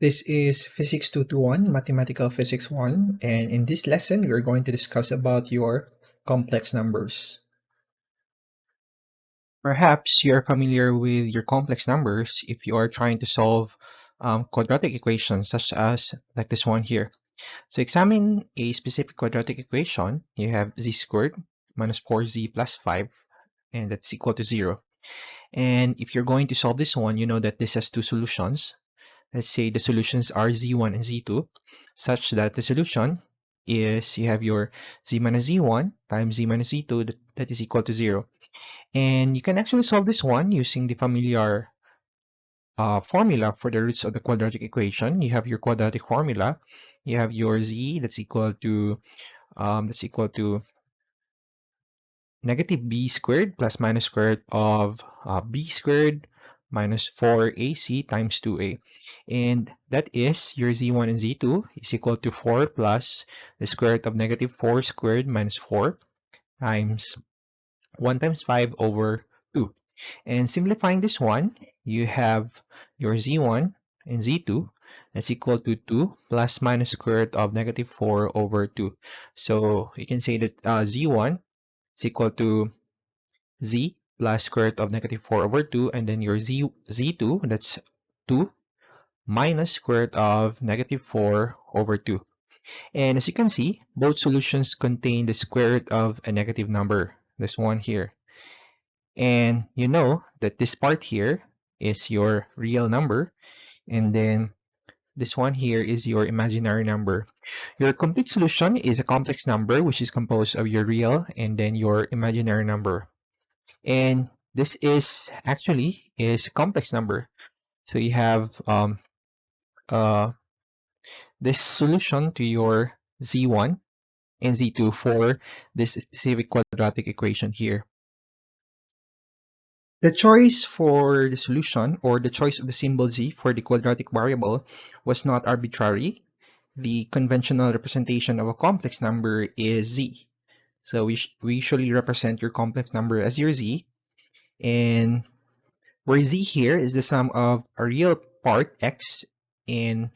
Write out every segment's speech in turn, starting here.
This is Physics 221, Mathematical Physics 1, and in this lesson, we are going to discuss about your complex numbers. Perhaps you're familiar with your complex numbers if you are trying to solve quadratic equations such as like this one here. So examine a specific quadratic equation. You have z squared minus 4z plus 5, and that's equal to 0. And if you're going to solve this one, you know that this has two solutions. Let's say the solutions are z1 and z2, such that the solution is you have your z minus z1 times z minus z2 that is equal to 0. And you can actually solve this one using the familiar formula for the roots of the quadratic equation. You have your quadratic formula. You have your z that's equal to negative b squared plus minus square root of b squared minus 4ac times 2a. And that is your z1 and z2 is equal to 4 plus the square root of negative 4 squared minus 4 times 1 times 5 over 2. And simplifying this one, you have your z1 and z2 that's equal to 2 plus minus square root of negative 4 over 2. So you can say that z1 is equal to z plus square root of negative 4 over 2, and then your z2, that's 2 minus square root of negative 4 over 2. And as you can see, both solutions contain the square root of a negative number, this one here. And you know that this part here is your real number, and then this one here is your imaginary number. Your complete solution is a complex number, which is composed of your real and then your imaginary number. And this is actually is complex number. So you have uh, this solution to your z1 and z2 for this specific quadratic equation here. The choice for the solution, or the choice of the symbol z for the quadratic variable, was not arbitrary. The conventional representation of a complex number is z. So we usually represent your complex number as your z, and where z here is the sum of a real part x and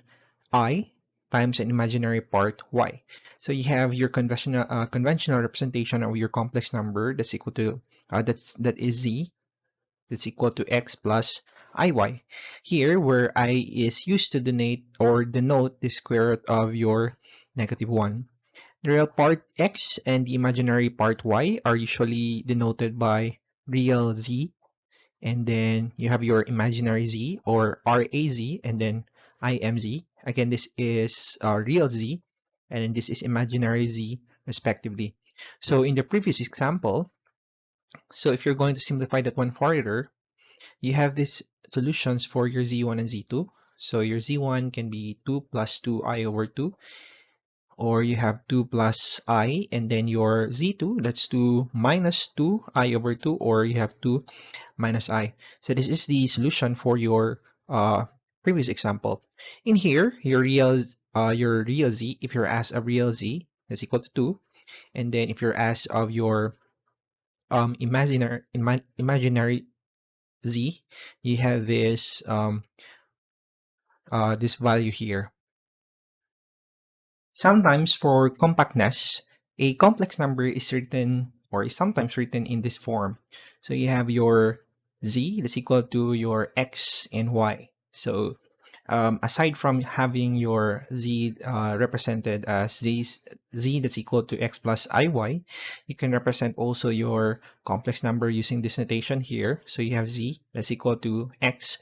I times an imaginary part y. So you have your conventional representation of your complex number that's equal to that is z, that's equal to x plus iy. Here, where I is used to denote the square root of your negative 1. The real part x and the imaginary part y are usually denoted by real z, and then you have your imaginary z or raz, and then imz. Again, this is real z, and then this is imaginary z, respectively. So in the previous example, so if you're going to simplify that one further, you have these solutions for your z1 and z2. So your z1 can be 2 plus 2i over 2, or you have 2 plus I, and then your z2, that's 2 minus 2i over 2, or you have 2 minus I. So this is the solution for your previous example. In here, your real z, if you're asked a real z, that's equal to 2, and then if you're asked of your imaginary z, you have this value here. Sometimes for compactness, a complex number is written or is sometimes written in this form. So you have your z that's equal to your x and y. So aside from having your z represented as z that's equal to x plus iy, you can represent also your complex number using this notation here. So you have z that's equal to x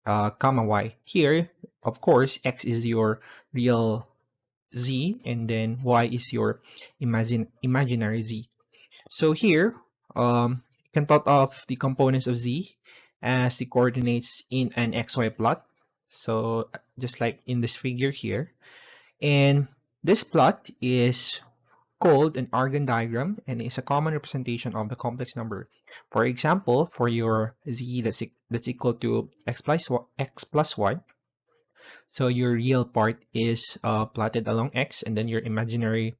comma y. Here, of course, x is your real z, and then y is your imaginary z. So here, you can thought of the components of z as the coordinates in an xy plot. So just like in this figure here. And this plot is called an Argand diagram and is a common representation of the complex number. For example, for your z that's equal to x plus y, so your real part is plotted along x, and then your imaginary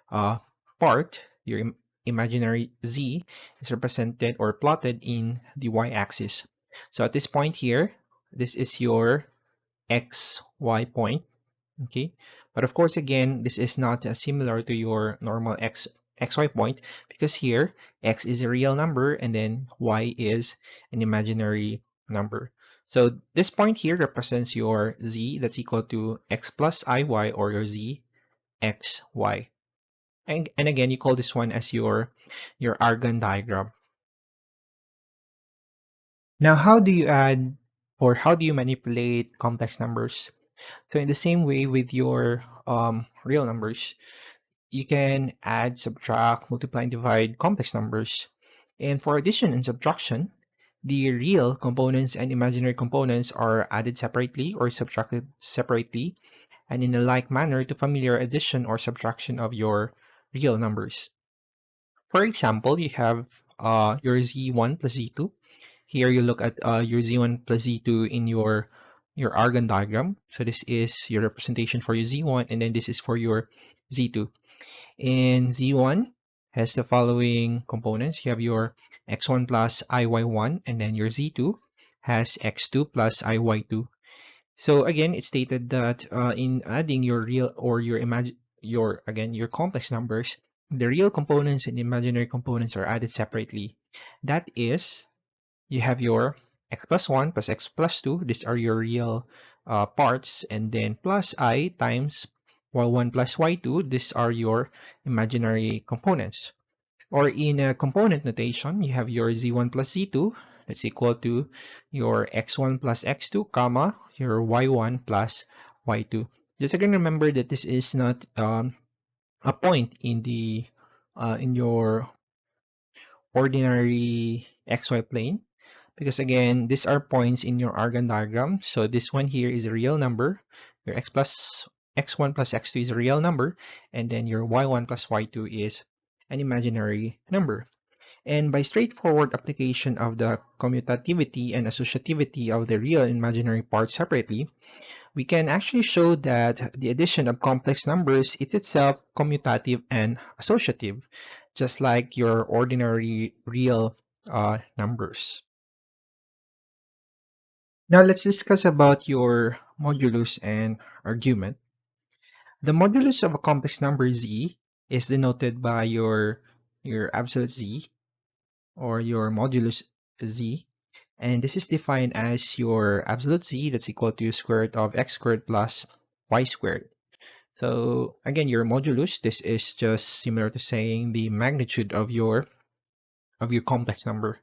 part, your imaginary z, is represented or plotted in the y-axis. So at this point here, this is your xy point. Okay, but of course, again, this is not similar to your normal xy point, because here x is a real number and then y is an imaginary number. So this point here represents your z, that's equal to x plus iy, or your z xy. And again, you call this one as your Argand diagram. Now, how do you add or how do you manipulate complex numbers? So in the same way with your real numbers, you can add, subtract, multiply, and divide complex numbers. And for addition and subtraction, the real components and imaginary components are added separately or subtracted separately, and in a like manner to familiar addition or subtraction of your real numbers. For example, you have your z1 plus z2. Here you look at your z1 plus z2 in your Argand diagram. So this is your representation for your z1, and then this is for your z2. In z1 has the following components. You have your x1 plus iy1, and then your z2 has x2 plus iy2. So again, it's stated that in adding your real or your complex numbers, the real components and imaginary components are added separately. That is, you have your x plus 1 plus x plus 2. These are your real parts, and then plus I times y1 plus y2. These are your imaginary components. Or in a component notation, you have your z1 plus z2. That's equal to your x1 plus x2, comma, your y1 plus y2. Just again, remember that this is not a point in your ordinary xy plane, because again, these are points in your Argand diagram. So this one here is a real number. Your x1 plus x2 is a real number, and then your y1 plus y2 is an imaginary number. And by straightforward application of the commutativity and associativity of the real and imaginary parts separately, we can actually show that the addition of complex numbers is itself commutative and associative, just like your ordinary real numbers. Now let's discuss about your modulus and argument. The modulus of a complex number z is denoted by your absolute z, or your modulus z, and this is defined as your absolute z, that's equal to square root of x squared plus y squared. So again, your modulus, this is just similar to saying the magnitude of your complex number.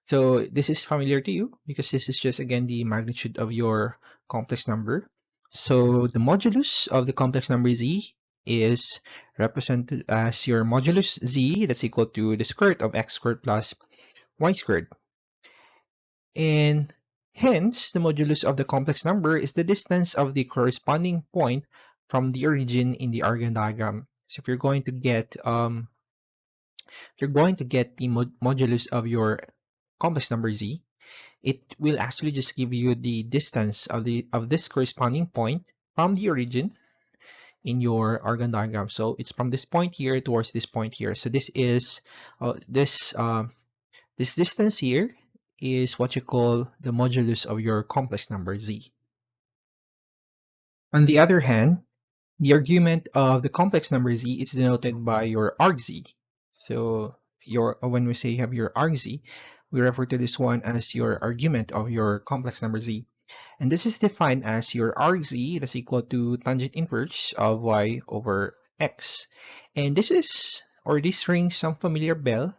So this is familiar to you because this is just again the magnitude of your complex number. So the modulus of the complex number z is represented as your modulus z, that's equal to the square root of x squared plus y squared. And hence, the modulus of the complex number is the distance of the corresponding point from the origin in the Argand diagram. So if you're going to get the modulus of your complex number z, it will actually just give you the distance of this corresponding point from the origin in your Argand diagram. So it's from this point here towards this point here. So this is this distance here is what you call the modulus of your complex number z. On the other hand, the argument of the complex number z is denoted by your argz. So when we say you have your argz, we refer to this one as your argument of your complex number z. And this is defined as your argz that's equal to tangent inverse of y over x. And this rings some familiar bell,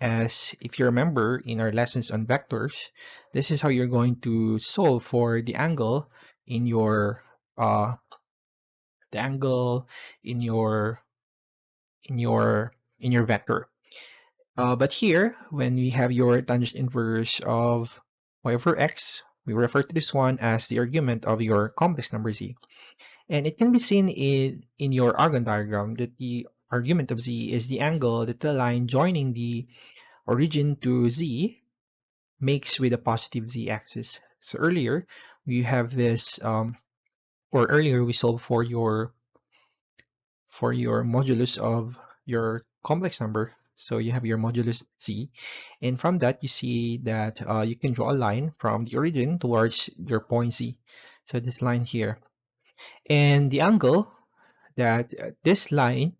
as if you remember in our lessons on vectors, this is how you're going to solve for the angle in your the angle in your in your in your vector. But here, when we have your tangent inverse of y over x, we refer to this one as the argument of your complex number z. And it can be seen in your Argand diagram that the argument of z is the angle that the line joining the origin to z makes with a positive z-axis. So earlier we have this, or earlier we solved for your modulus of your complex number. So you have your modulus z, and from that you see that you can draw a line from the origin towards your point z. So this line here. And the angle that this line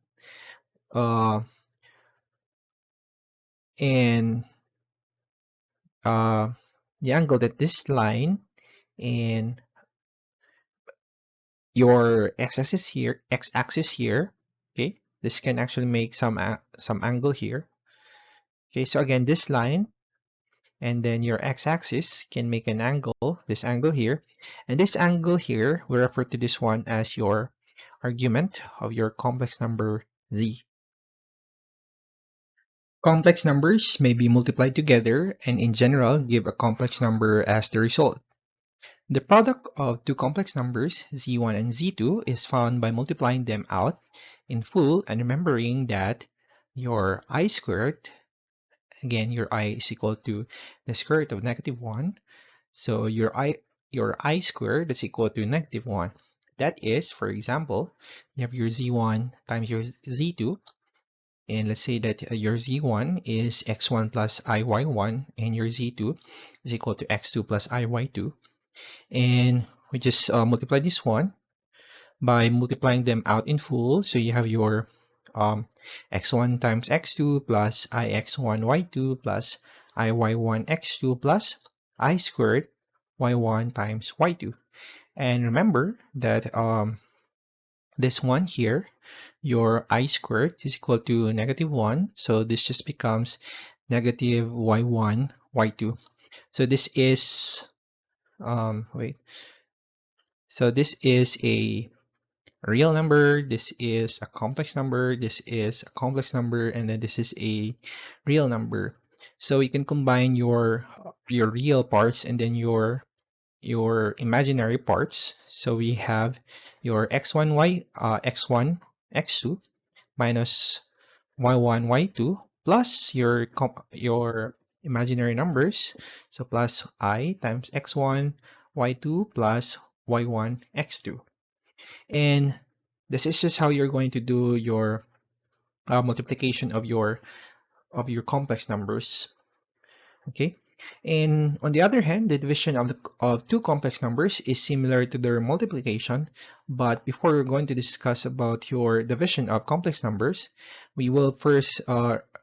uh, and uh, the angle that this line and your x-axis here, okay, this can actually make some angle here. Okay, so again, this line and then your x-axis can make an angle, this angle here, and this angle here, we refer to this one as your argument of your complex number z. Complex numbers may be multiplied together and in general give a complex number as the result. The product of two complex numbers, z1 and z2, is found by multiplying them out in full and remembering that your I squared, again, your I is equal to the square root of -1. So your I squared is equal to -1. That is, for example, you have your z1 times your z2, and let's say that your z1 is x1 plus iy1, and your z2 is equal to x2 plus iy2. And we just multiply this one by multiplying them out in full. So you have your x1 times x2 plus ix1 y2 plus iy1 x2 plus I squared y1 times y2. And remember that this one here, your I squared is equal to -1. So this just becomes negative y1 y2. So this is wait. So this is a real number, this is a complex number, this is a complex number, and then this is a real number. So you can combine your real parts and then your imaginary parts. So we have your x1 x2 minus y1 y2 plus your imaginary numbers. So plus I times x1 y2 plus y1 x2. And this is just how you're going to do your multiplication of your complex numbers. Okay. And on the other hand, the division of two complex numbers is similar to their multiplication. But before we're going to discuss about your division of complex numbers, we will first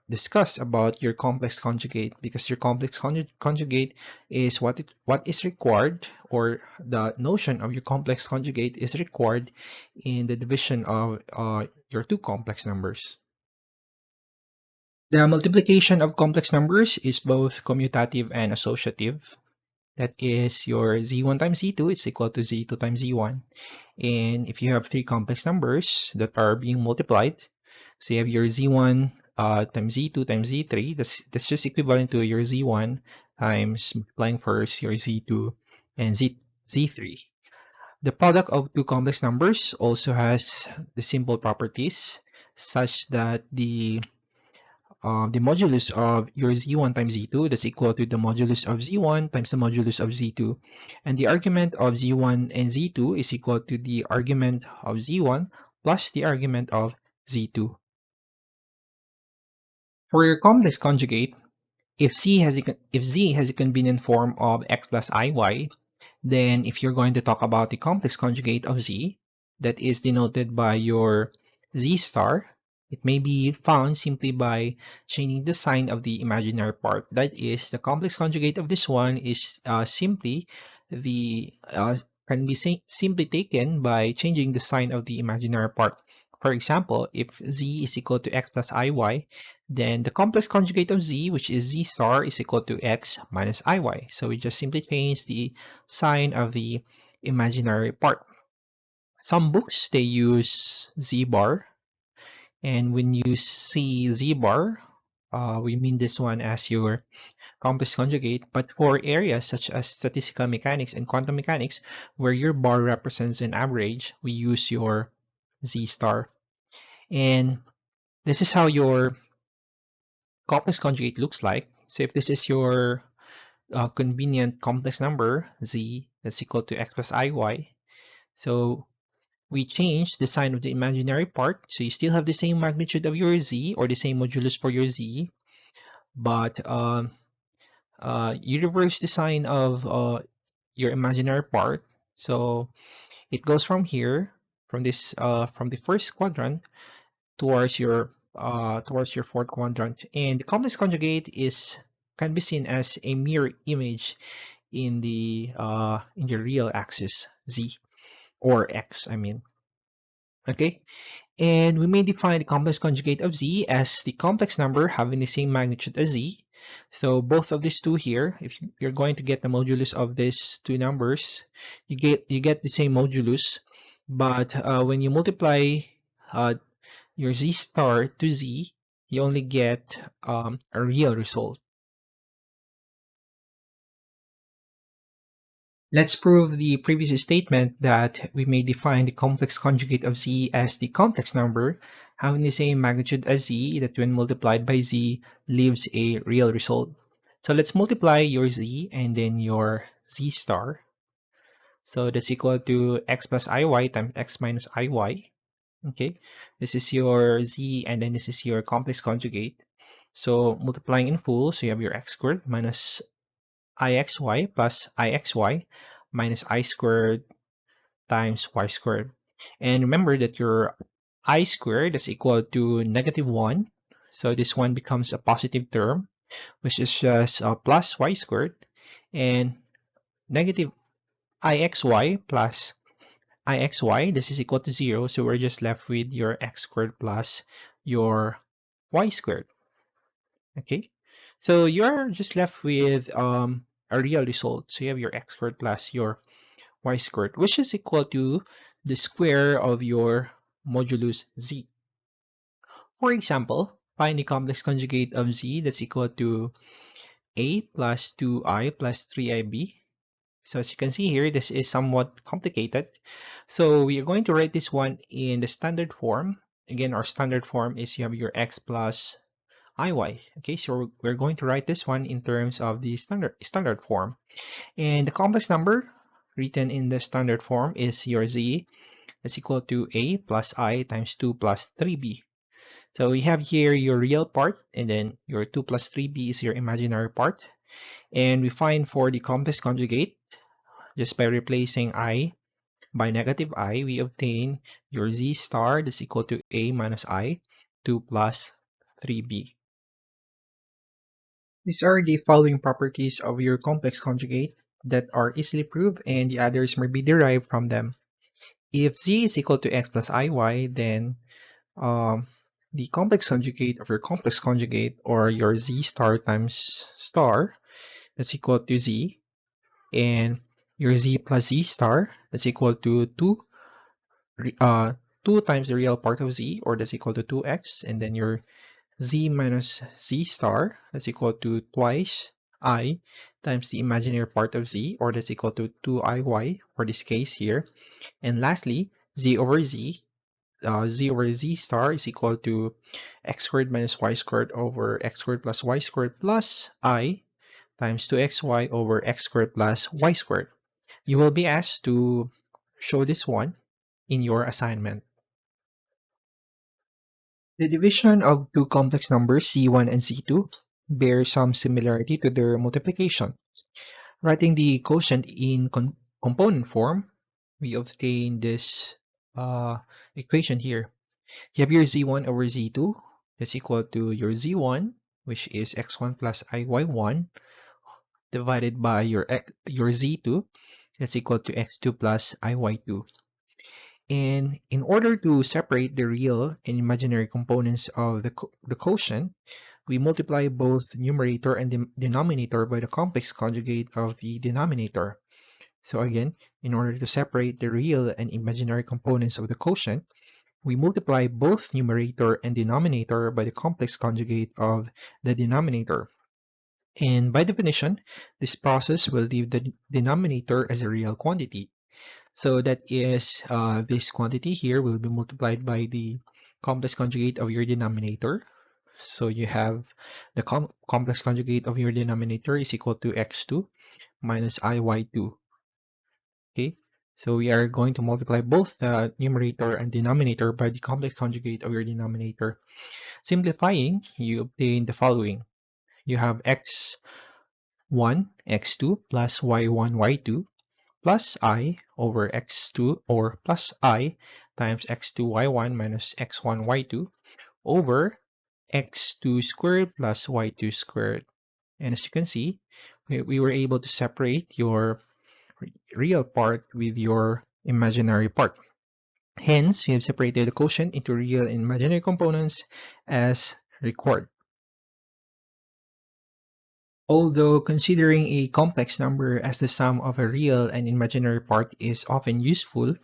discuss about your complex conjugate, because your complex conjugate is what is required, or the notion of your complex conjugate is required in the division of your two complex numbers. The multiplication of complex numbers is both commutative and associative. That is, your z1 times z2 is equal to z2 times z1. And if you have three complex numbers that are being multiplied, so you have your z1 times z2 times z3, that's just equivalent to your z1 times multiplying first your z2 and z3. The product of two complex numbers also has the simple properties such that the modulus of your z1 times z2, that's equal to the modulus of z1 times the modulus of z2. And the argument of z1 and z2 is equal to the argument of z1 plus the argument of z2. For your complex conjugate, if z has a convenient form of x plus iy, then if you're going to talk about the complex conjugate of z, that is denoted by your z star, it may be found simply by changing the sign of the imaginary part. That is, the complex conjugate of this one is simply can be simply taken by changing the sign of the imaginary part. For example, if z is equal to x plus iy, then the complex conjugate of z, which is z star, is equal to x minus iy. So we just simply change the sign of the imaginary part. Some books, they use z bar, and when you see z bar, we mean this one as your complex conjugate. But for areas such as statistical mechanics and quantum mechanics, where your bar represents an average, we use your z star. And this is how your complex conjugate looks like. So if this is your convenient complex number, z, that's equal to x plus iy. So we change the sign of the imaginary part. So you still have the same magnitude of your z, or the same modulus for your z, but you reverse the sign of your imaginary part. So it goes from here, from the first quadrant towards your fourth quadrant, and the complex conjugate is can be seen as a mirror image in the real axis z or x, I mean. Okay, and we may define the complex conjugate of z as the complex number having the same magnitude as z. So both of these two here, if you're going to get the modulus of these two numbers, you get the same modulus, but when you multiply uh, your z star to z, you only get a real result. Let's prove the previous statement that we may define the complex conjugate of z as the complex number having the same magnitude as z that when multiplied by z leaves a real result. So let's multiply your z and then your z star. So that's equal to x plus iy times x minus iy. Okay, this is your z and then this is your complex conjugate. So multiplying in full, so you have your x squared minus ixy plus ixy minus I squared times y squared. And remember that your I squared is equal to -1. So this one becomes a positive term, which is just plus y squared. And negative ixy plus ixy, this is equal to 0. So we're just left with your x squared plus your y squared. Okay, so you're just left with a real result. So you have your x squared plus your y squared, which is equal to the square of your modulus z. For example, find the complex conjugate of z that's equal to a plus 2i plus 3ib. So as you can see here, this is somewhat complicated. So we are going to write this one in the standard form. Again, our standard form is you have your x plus iy. Okay, so we're going to write this one in terms of the standard form. And the complex number written in the standard form is your z is equal to a plus I times 2 plus 3b. So we have here your real part, and then your 2 plus 3b is your imaginary part. And we find for the complex conjugate, just by replacing I by negative I, we obtain your z star that's equal to a minus I, 2 plus 3b. These are the following properties of your complex conjugate that are easily proved, and the others may be derived from them. If z is equal to x plus iy, then um, the complex conjugate of your complex conjugate, or your z star times star, is equal to z, and your z plus z star is equal to 2 times the real part of z, or that's equal to 2x, and then your z minus z star is equal to twice I times the imaginary part of z, or that's equal to 2iy for this case here. And lastly, z over z, z over z star is equal to x squared minus y squared over x squared plus y squared plus I times 2xy over x squared plus y squared. You will be asked to show this one in your assignment. The division of two complex numbers C1 and C2 bears some similarity to their multiplication. Writing the quotient in component form, we obtain this equation here. You have your z1 over z2 that's equal to your z1, which is x1 plus iy1, divided by your z2 that's equal to x2 plus iy2. And in order to separate the real and imaginary components of the quotient, we multiply both numerator and denominator by the complex conjugate of the denominator. So again, in order to separate the real and imaginary components of the quotient, we multiply both numerator and denominator by the complex conjugate of the denominator. And by definition, this process will leave the denominator as a real quantity. So that is, this quantity here will be multiplied by the complex conjugate of your denominator. So you have the complex conjugate of your denominator is equal to x2 minus iy2. Okay, so we are going to multiply both the numerator and denominator by the complex conjugate of your denominator. Simplifying, you obtain the following. You have x1, x2 plus y1, y2 plus I over x2 or plus I times x2 y1 minus x1 y2 over x2 squared plus y2 squared. And as you can see, we were able to separate your real part with your imaginary part. Hence, we have separated the quotient into real and imaginary components as required. Although considering a complex number as the sum of a real and imaginary part is often useful,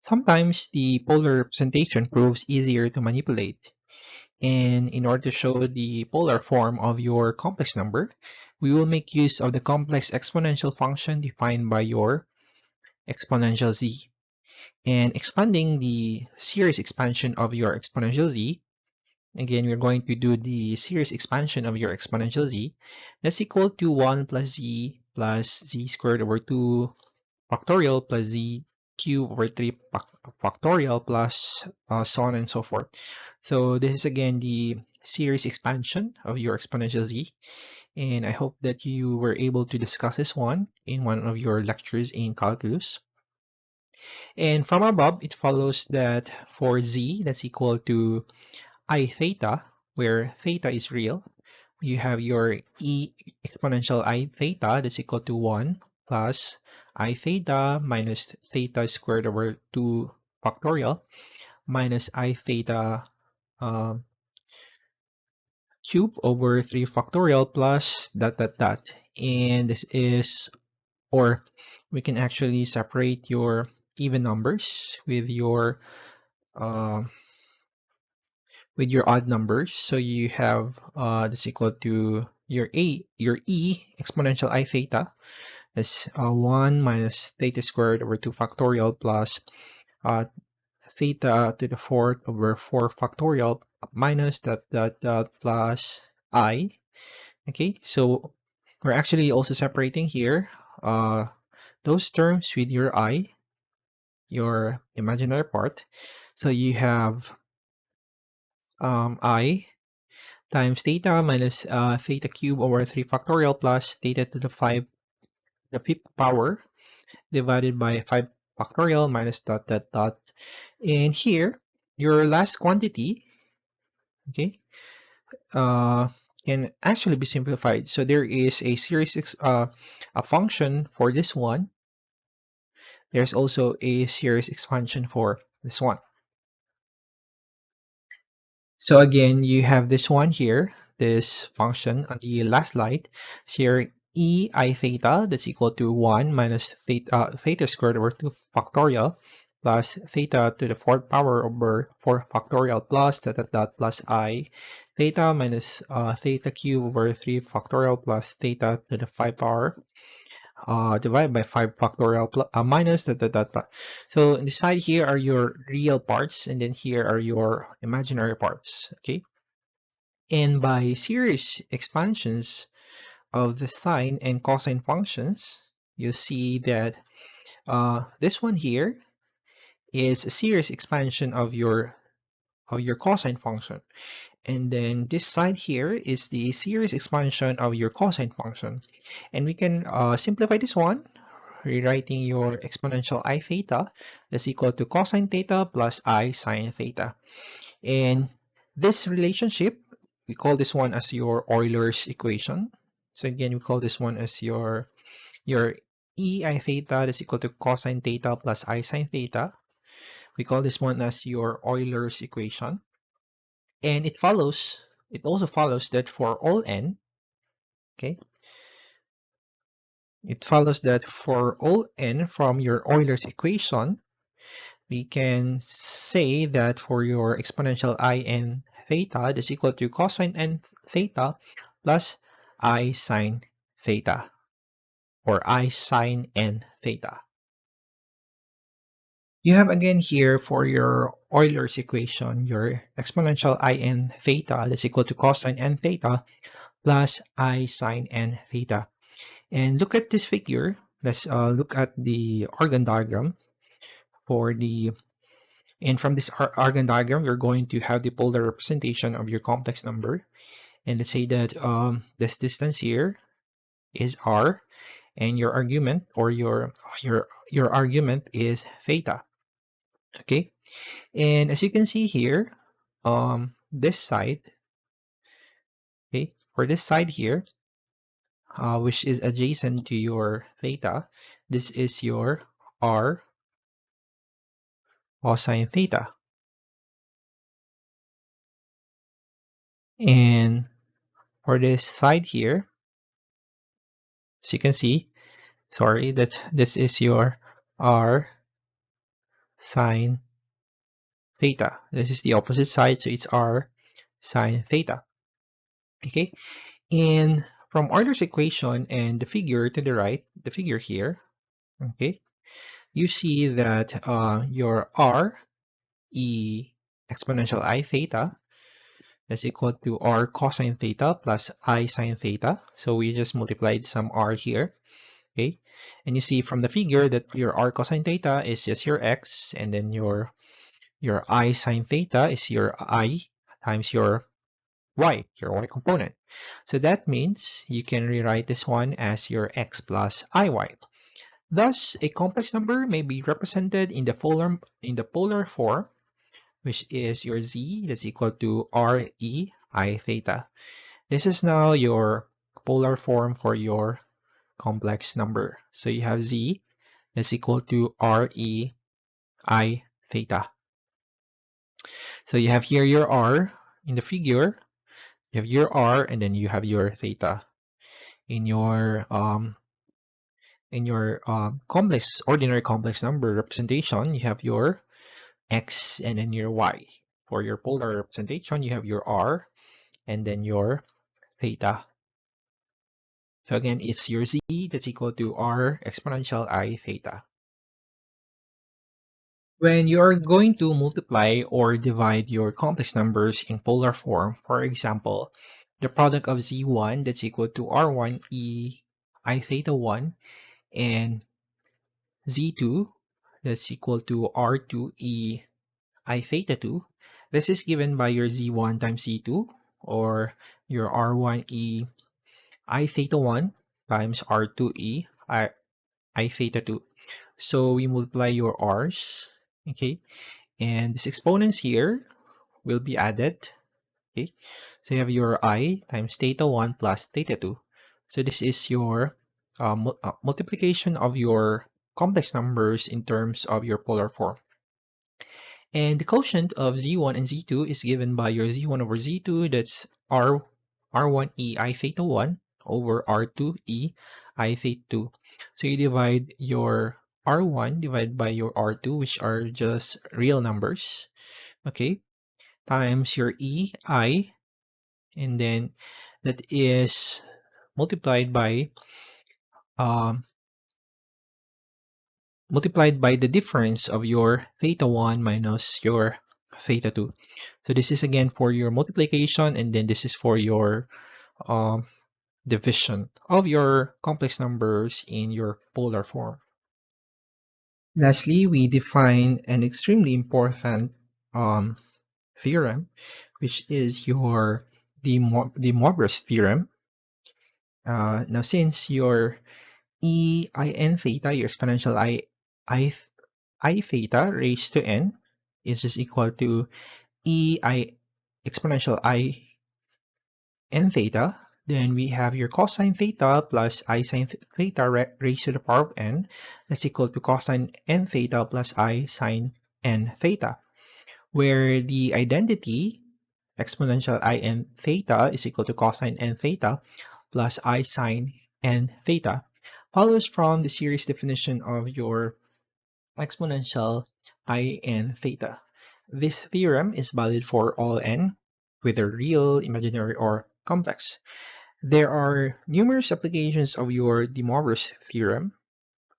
sometimes the polar representation proves easier to manipulate. And in order to show the polar form of your complex number, we will make use of the complex exponential function defined by your exponential z. And expanding the series expansion of your exponential z, again, we're going to do the series expansion of your exponential z. That's equal to 1 plus z squared over 2 factorial plus z cubed over 3 factorial plus so on and so forth. So this is again the series expansion of your exponential z. And I hope that you were able to discuss this one in one of your lectures in calculus. And from above, it follows that for z, that's equal to I theta, where theta is real, you have your e exponential I theta that's equal to 1 plus I theta minus theta squared over 2 factorial minus I theta uh, cube over 3 factorial plus dot dot dot. And this is, or we can actually separate your even numbers uh, with your odd numbers. So you have this equal to your e exponential I theta is 1 minus theta squared over 2 factorial plus uh, theta to the fourth over 4 factorial minus that plus I. Okay, so we're actually also separating here those terms with your I, your imaginary part. So you have I times theta minus theta cube over 3 factorial plus theta to the fifth power divided by 5 factorial minus dot dot dot. And here, your last quantity, okay, uh, can actually be simplified. So there is a a function for this one. There's also a series expansion for this one. So again, you have this one here, this function on the last slide. So here, e I theta, that's equal to 1 minus theta squared over 2 factorial plus theta to the fourth power over 4 factorial plus dot dot dot plus I theta minus theta cube over 3 factorial plus theta to the 5 power divided by 5 factorial minus dot dot dot dot. So on the side here are your real parts, and then here are your imaginary parts. Okay, and by series expansions of the sine and cosine functions, you see that this one here is a series expansion of your cosine function, and then this side here is the series expansion of your cosine function. And we can simplify this one, rewriting your exponential I theta is equal to cosine theta plus I sine theta. And this relationship, we call this one as your Euler's equation. So again, we call this one as your e I theta is equal to cosine theta plus I sine theta. We call this one as your Euler's equation. And it also follows that for all n, okay, it follows that for all n from your Euler's equation, we can say that for your exponential I n theta is equal to cosine n theta plus I sine theta, or I sine n theta. You have again here for your Euler's equation, your exponential I n theta is equal to cosine n theta plus I sine n theta. And look at this figure. Let's look at the Argand diagram for the, and from this Argand diagram, you're going to have the polar representation of your complex number. And let's say that this distance here is r, and your argument or your argument is theta. Okay, and as you can see here, this side, okay, for this side here, which is adjacent to your theta, this is your r cosine theta. And for this side here, as you can see, sorry, that this is your r sine theta. This is the opposite side, so it's r sine theta. Okay, and from Euler's equation and the figure to the right, the figure here, okay, you see that your r e exponential I theta is equal to r cosine theta plus I sine theta. So we just multiplied some r here. Okay, and you see from the figure that your r cosine theta is just your x, and then your I sine theta is your I times your y component. So that means you can rewrite this one as your x plus iy. Thus, a complex number may be represented in the polar form, which is your z that's equal to r e I theta. This is now your polar form for your complex number. So you have z is equal to r e I theta. So you have here your r in the figure, you have your r, and then you have your theta. In your ordinary complex number representation, you have your x and then your y. For your polar representation, you have your r and then your theta. So again, it's your z that's equal to r exponential I theta. When you are going to multiply or divide your complex numbers in polar form, for example, the product of z1 that's equal to r1 e I theta 1 and z2 that's equal to r2 e I theta 2. This is given by your z1 times z2 or your r1 e I theta 1 times r2 e I theta 2. So we multiply your r's, okay, and these exponents here will be added, okay. So you have your I times theta 1 plus theta 2. So this is your multiplication of your complex numbers in terms of your polar form. And the quotient of z1 and z2 is given by your z1 over z2, that's r1e I theta 1 over r2e I theta 2. So you divide your r1 divided by your r2, which are just real numbers, okay, times your I, and then that is multiplied by the difference of your theta 1 minus your theta 2. So this is again for your multiplication, and then this is for your um, division of your complex numbers in your polar form. Lastly, we define an extremely important theorem, which is the Moivre's theorem. Now, since your ein theta, your exponential I, I theta raised to n is just equal to exponential I n theta, then we have your cosine theta plus I sine theta raised to the power of n. That's equal to cosine n theta plus I sine n theta, where the identity exponential I n theta is equal to cosine n theta plus I sine n theta follows from the series definition of your exponential I n theta. This theorem is valid for all n, whether real, imaginary, or complex. There are numerous applications of your De Moivre's theorem,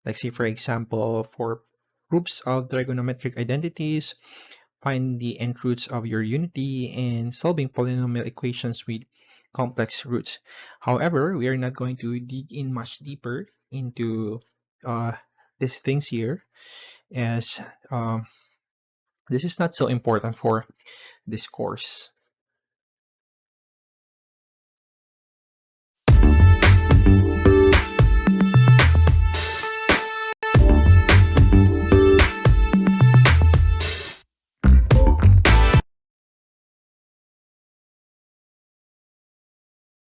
like say for example, for groups of trigonometric identities, find the nth roots of your unity, and solving polynomial equations with complex roots. However, we are not going to dig in much deeper into these things here, as this is not so important for this course.